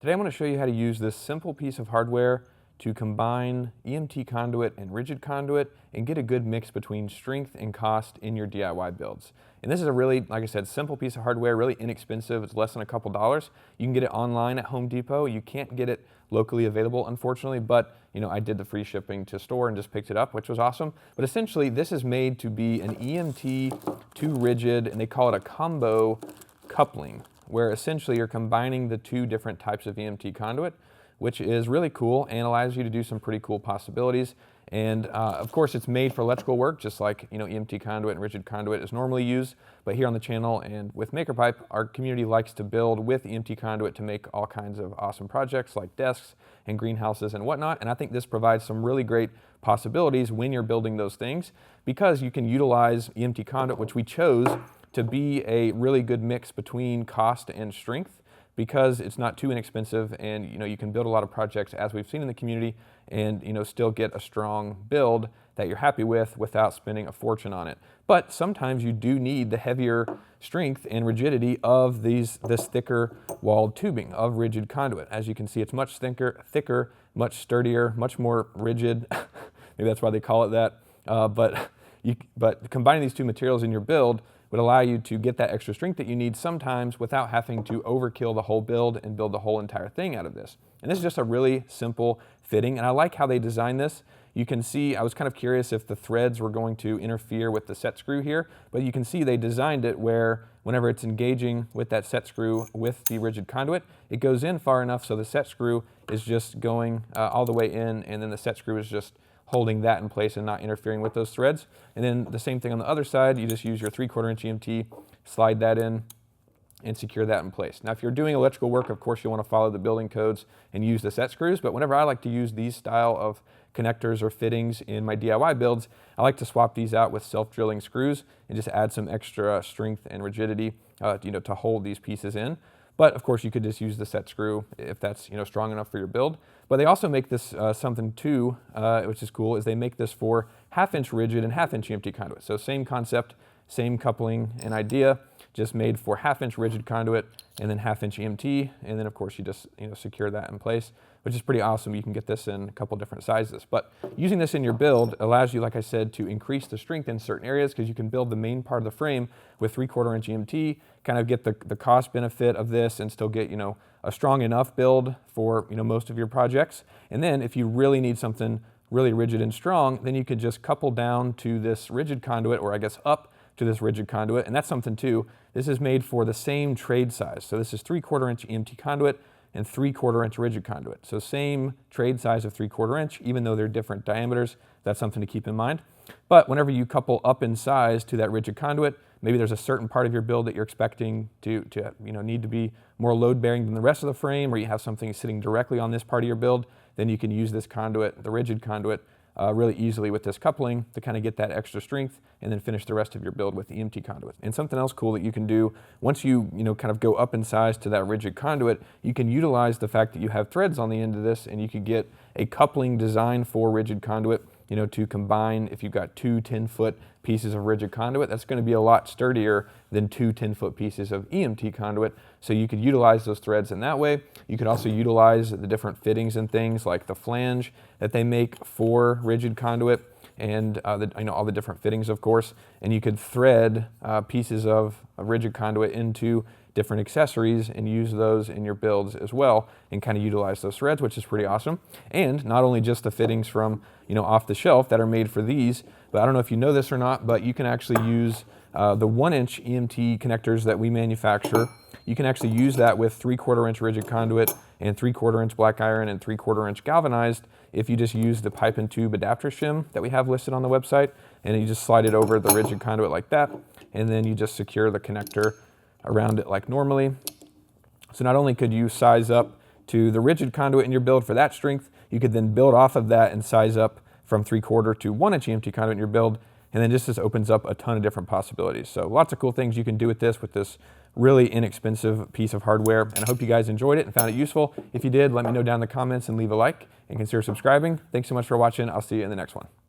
Today I'm going to show you how to use this simple piece of hardware to combine EMT conduit and rigid conduit and get a good mix between strength and cost in your DIY builds. And this is a really, like I said, simple piece of hardware, really inexpensive. It's less than a couple dollars. You can get it online at Home Depot. You can't get it locally available, unfortunately, but I did the free shipping to store and just picked it up, which was awesome. But essentially, this is made to be an EMT to rigid, and they call it a combo coupling, where essentially you're combining the two different types of EMT conduit, which is really cool and allows you to do some pretty cool possibilities. And of course, it's made for electrical work, just like EMT conduit and rigid conduit is normally used. But here on the channel and with MakerPipe, our community likes to build with EMT conduit to make all kinds of awesome projects like desks and greenhouses and whatnot. And I think this provides some really great possibilities when you're building those things, because you can utilize EMT conduit, which we chose to be a really good mix between cost and strength, because it's not too inexpensive, and you can build a lot of projects, as we've seen in the community, and still get a strong build that you're happy with without spending a fortune on it. But sometimes you do need the heavier strength and rigidity of this thicker walled tubing of rigid conduit. As you can see, it's much thicker, much sturdier, much more rigid. Maybe that's why they call it that. But combining these two materials in your build would allow you to get that extra strength that you need sometimes without having to overkill the whole build and build the whole entire thing out of this. And this is just a really simple fitting, and I like how they designed this. You can see, I was kind of curious if the threads were going to interfere with the set screw here, but you can see they designed it where whenever it's engaging with that set screw with the rigid conduit, it goes in far enough so the set screw is just going all the way in, and then the set screw is just holding that in place and not interfering with those threads. And then the same thing on the other side, you just use your 3/4 inch EMT, slide that in, and secure that in place. Now, if you're doing electrical work, of course, you want to follow the building codes and use the set screws, but whenever I like to use these style of connectors or fittings in my DIY builds, I like to swap these out with self-drilling screws and just add some extra strength and rigidity to hold these pieces in. But of course, you could just use the set screw if that's strong enough for your build. But they also make this something too, which is cool, is they make this for 1/2 inch rigid and 1/2 inch EMT conduit. So same concept, same coupling and idea, just made for 1/2 inch rigid conduit and then 1/2 inch EMT. And then of course you just secure that in place, which is pretty awesome. You can get this in a couple different sizes. But using this in your build allows you, like I said, to increase the strength in certain areas, because you can build the main part of the frame with 3/4 inch EMT, kind of get the cost benefit of this and still get a strong enough build for most of your projects. And then if you really need something really rigid and strong, then you could just couple down to this rigid conduit, or I guess up to this rigid conduit. And that's something too. This is made for the same trade size. So this is 3/4 inch EMT conduit and 3/4 inch rigid conduit. So same trade size of 3/4 inch, even though they're different diameters. That's something to keep in mind. But whenever you couple up in size to that rigid conduit, maybe there's a certain part of your build that you're expecting to need to be more load bearing than the rest of the frame, or you have something sitting directly on this part of your build, then you can use this conduit, the rigid conduit, really easily with this coupling to kind of get that extra strength, and then finish the rest of your build with the EMT conduit. And something else cool that you can do once you kind of go up in size to that rigid conduit, you can utilize the fact that you have threads on the end of this, and you could get a coupling designed for rigid conduit to combine. If you've got two 10-foot pieces of rigid conduit, that's going to be a lot sturdier than two 10-foot pieces of EMT conduit. So you could utilize those threads in that way. You could also utilize the different fittings and things like the flange that they make for rigid conduit, and all the different fittings, of course. And you could thread pieces of rigid conduit into different accessories and use those in your builds as well, and kind of utilize those threads, which is pretty awesome. And not only just the fittings from off the shelf that are made for these, but I don't know if you know this or not, but you can actually use the 1-inch EMT connectors that we manufacture. You can actually use that with 3/4 inch rigid conduit and 3/4 inch black iron and 3/4 inch galvanized, if you just use the pipe and tube adapter shim that we have listed on the website. And you just slide it over the rigid conduit like that, and then you just secure the connector around it like normally. So not only could you size up to the rigid conduit in your build for that strength, you could then build off of that and size up from 3/4 to 1-inch EMT conduit in your build. And then this opens up a ton of different possibilities. So lots of cool things you can do with this really inexpensive piece of hardware. And I hope you guys enjoyed it and found it useful. If you did, let me know down in the comments and leave a like, and consider subscribing. Thanks so much for watching. I'll see you in the next one.